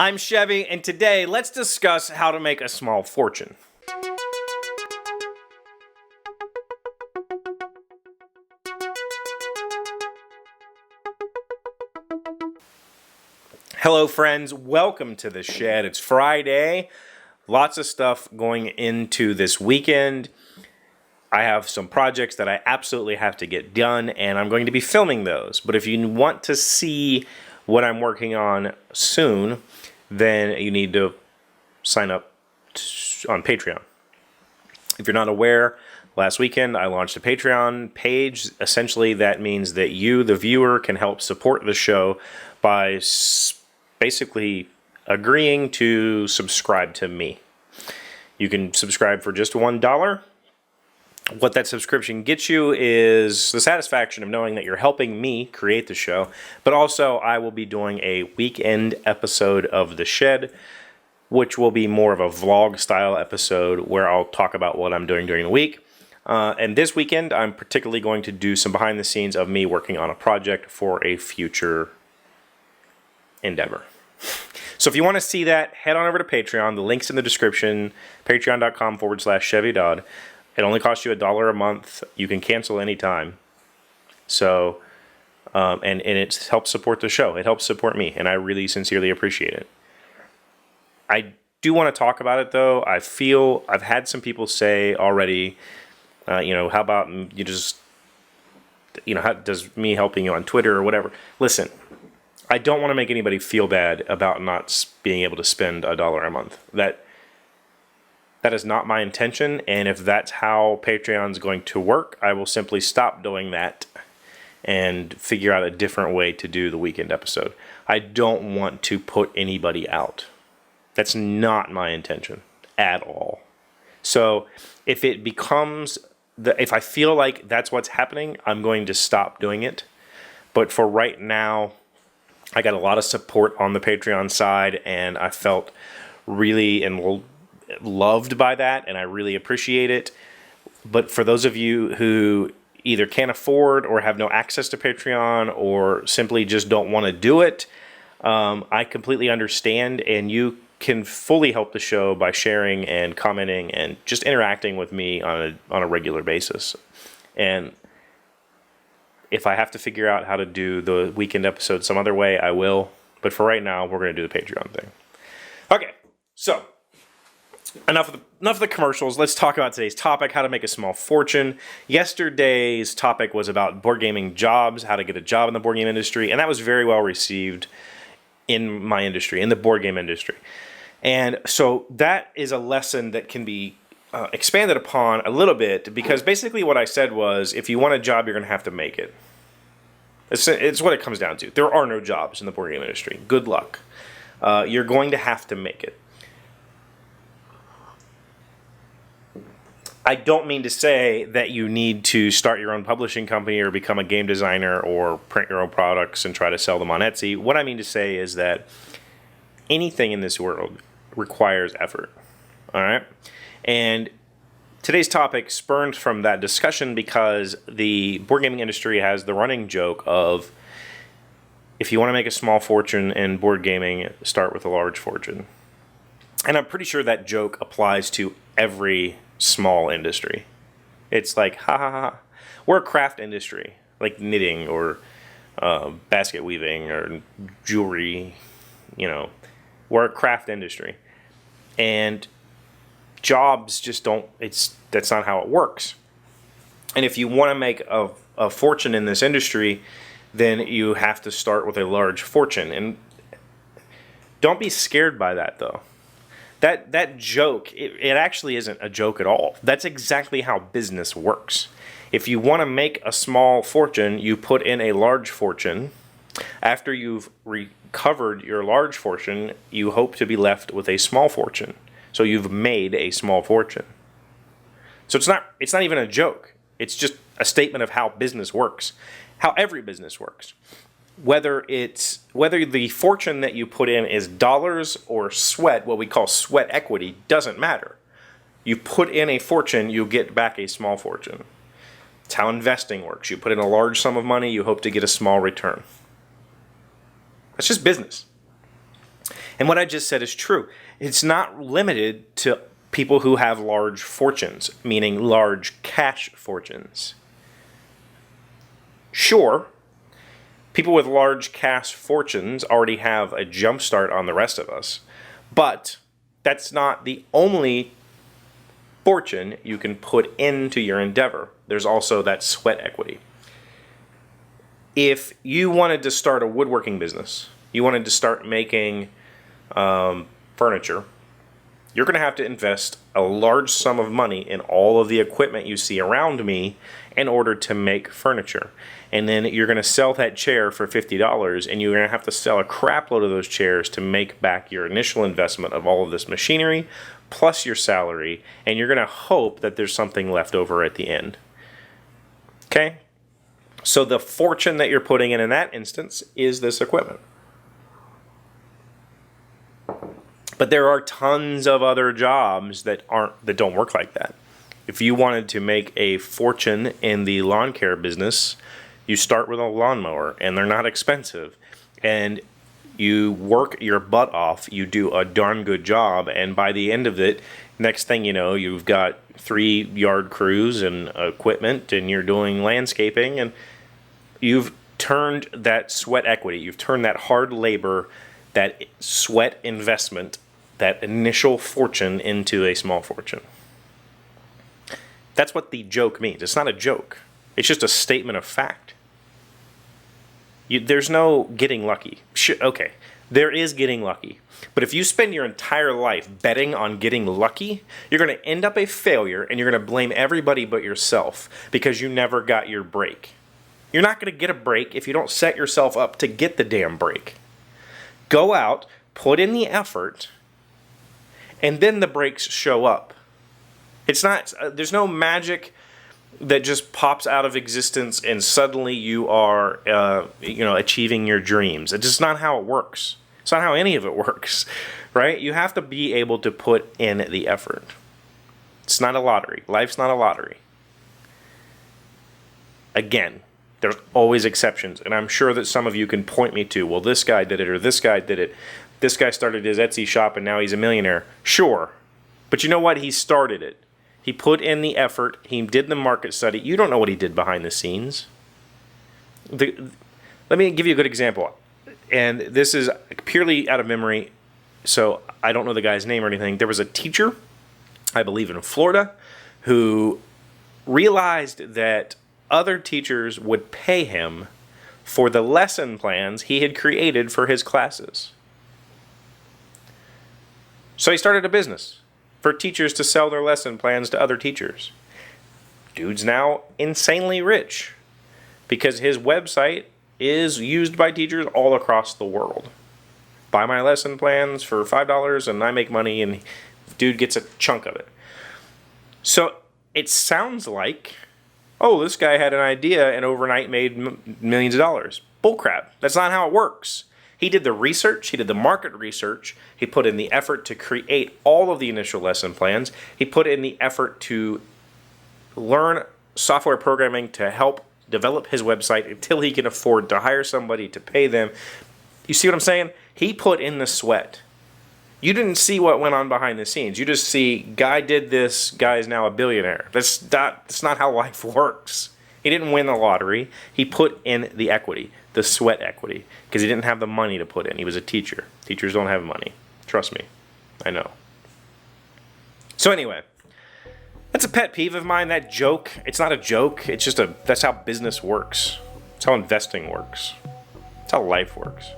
I'm Chevy, and today let's discuss how to make a small fortune. Hello friends, welcome to the shed. It's Friday, lots of stuff going into this weekend. I have some projects that I absolutely have to get done, and I'm going to be filming those. But if you want to see what I'm working on soon, then you need to sign up on Patreon. If you're not aware, last weekend I launched a Patreon page. Essentially, that means that you, the viewer, can help support the show by basically agreeing to subscribe to me. You can subscribe for just $1. What that subscription gets you is the satisfaction of knowing that you're helping me create the show, but also I will be doing a weekend episode of The Shed, which will be more of a vlog style episode where I'll talk about what I'm doing during the week. And this weekend, I'm particularly going to do some behind the scenes of me working on a project for a future endeavor. So if you want to see that, head on over to Patreon. The link's in the description, patreon.com/Chevy Dodd. It only costs you $1 a month. You can cancel anytime. So, and it helps support the show. It helps support me, and I really sincerely appreciate it. I do want to talk about it, though. I feel I've had some people say already, how about you just, how does me helping you on Twitter or whatever? Listen, I don't want to make anybody feel bad about not being able to spend $1 a month. That is not my intention, and if that's how Patreon's going to work, I will simply stop doing that and figure out a different way to do the weekend episode. I don't want to put anybody out. That's not my intention at all. So if it becomes, if I feel like that's what's happening, I'm going to stop doing it. But for right now, I got a lot of support on the Patreon side, and I felt really loved by that, and I really appreciate it. But for those of you who either can't afford or have no access to Patreon or simply just don't want to do it, I completely understand, and you can fully help the show by sharing and commenting and just interacting with me on a regular basis. And if I have to figure out how to do the weekend episode some other way, I will. But for right now, we're going to do the Patreon thing. Okay, so enough of the commercials. Let's talk about today's topic, how to make a small fortune. Yesterday's topic was about board gaming jobs, how to get a job in the board game industry, and that was very well received in my industry, in the board game industry. And so that is a lesson that can be expanded upon a little bit, because basically what I said was, if you want a job, you're going to have to make it. It's what it comes down to. There are no jobs in the board game industry. Good luck. You're going to have to make it. I don't mean to say that you need to start your own publishing company or become a game designer or print your own products and try to sell them on Etsy. What I mean to say is that anything in this world requires effort. All right? And today's topic spurned from that discussion because the board gaming industry has the running joke of, if you want to make a small fortune in board gaming, start with a large fortune. And I'm pretty sure that joke applies to every small industry. It's like, ha ha ha. We're a craft industry, like knitting or basket weaving or jewelry. We're a craft industry, and jobs just don't. That's not how it works. And if you want to make a fortune in this industry, then you have to start with a large fortune. And don't be scared by that, though. That joke, it actually isn't a joke at all. That's exactly how business works. If you want to make a small fortune, you put in a large fortune. After you've recovered your large fortune, you hope to be left with a small fortune. So you've made a small fortune. So it's not even a joke. It's just a statement of how business works, how every business works. Whether the fortune that you put in is dollars or sweat, what we call sweat equity, doesn't matter. You put in a fortune, you get back a small fortune. It's how investing works. You put in a large sum of money, you hope to get a small return. That's just business. And what I just said is true. It's not limited to people who have large fortunes, meaning large cash fortunes. Sure, people with large cash fortunes already have a jump start on the rest of us, but that's not the only fortune you can put into your endeavor. There's also that sweat equity. If you wanted to start a woodworking business, you wanted to start making furniture, you're going to have to invest a large sum of money in all of the equipment you see around me in order to make furniture. And then you're going to sell that chair for $50, and you're going to have to sell a crap load of those chairs to make back your initial investment of all of this machinery, plus your salary, and you're going to hope that there's something left over at the end. Okay? So the fortune that you're putting in that instance is this equipment. But there are tons of other jobs that don't work like that. If you wanted to make a fortune in the lawn care business, you start with a lawnmower, and they're not expensive. And you work your butt off, you do a darn good job, and by the end of it, next thing you know, you've got 3 yard crews and equipment, and you're doing landscaping, and you've turned that sweat equity, you've turned that hard labor, that sweat investment, that initial fortune into a small fortune. That's what the joke means. It's not a joke. It's just a statement of fact. There's no getting lucky. Okay, there is getting lucky. But if you spend your entire life betting on getting lucky, you're going to end up a failure, and you're going to blame everybody but yourself because you never got your break. You're not going to get a break if you don't set yourself up to get the damn break. Go out, put in the effort, and then the breaks show up. It's not, there's no magic that just pops out of existence and suddenly you are, achieving your dreams. It's just not how it works. It's not how any of it works, right? You have to be able to put in the effort. It's not a lottery. Life's not a lottery. Again, there's always exceptions, and I'm sure that some of you can point me to, well, this guy did it, or this guy did it. This guy started his Etsy shop, and now he's a millionaire. Sure, but you know what? He started it. He put in the effort. He did the market study. You don't know what he did behind the scenes. Let me give you a good example, and this is purely out of memory, so I don't know the guy's name or anything. There was a teacher, I believe in Florida, who realized that other teachers would pay him for the lesson plans he had created for his classes. So he started a business for teachers to sell their lesson plans to other teachers. Dude's now insanely rich because his website is used by teachers all across the world. Buy my lesson plans for $5 and I make money, and dude gets a chunk of it. So it sounds like, oh, this guy had an idea and overnight made millions of dollars. Bullcrap. That's not how it works. He did the research. He did the market research. He put in the effort to create all of the initial lesson plans. He put in the effort to learn software programming to help develop his website until he can afford to hire somebody to pay them. You see what I'm saying? He put in the sweat. You didn't see what went on behind the scenes. You just see, guy did this, guy is now a billionaire. That's not how life works. He didn't win the lottery. He put in the equity, the sweat equity, because he didn't have the money to put in. He was a teacher. Teachers don't have money. Trust me. I know. So anyway, that's a pet peeve of mine, that joke. It's not a joke. It's just that's how business works. It's how investing works. It's how life works.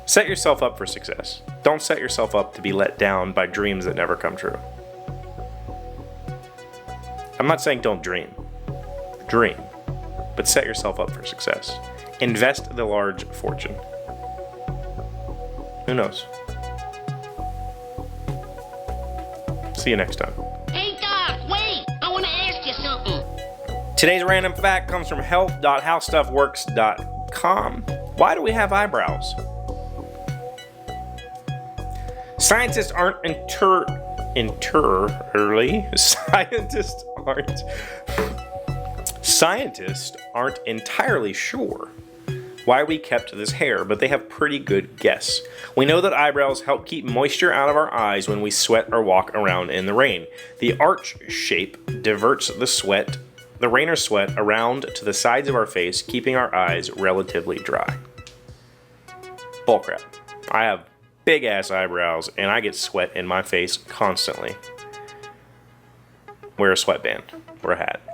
Set yourself up for success. Don't set yourself up to be let down by dreams that never come true. I'm not saying don't dream. Dream. But set yourself up for success. Invest the large fortune. Who knows? See you next time. Hey, Doc, wait! I want to ask you something. Today's random fact comes from health.howstuffworks.com. Why do we have eyebrows? Scientists aren't Scientists aren't entirely sure why we kept this hair, but they have pretty good guess. We know that eyebrows help keep moisture out of our eyes when we sweat or walk around in the rain. The arch shape diverts the rain or sweat around to the sides of our face, keeping our eyes relatively dry. Bullcrap. I have big ass eyebrows and I get sweat in my face constantly. Wear a sweatband or a hat.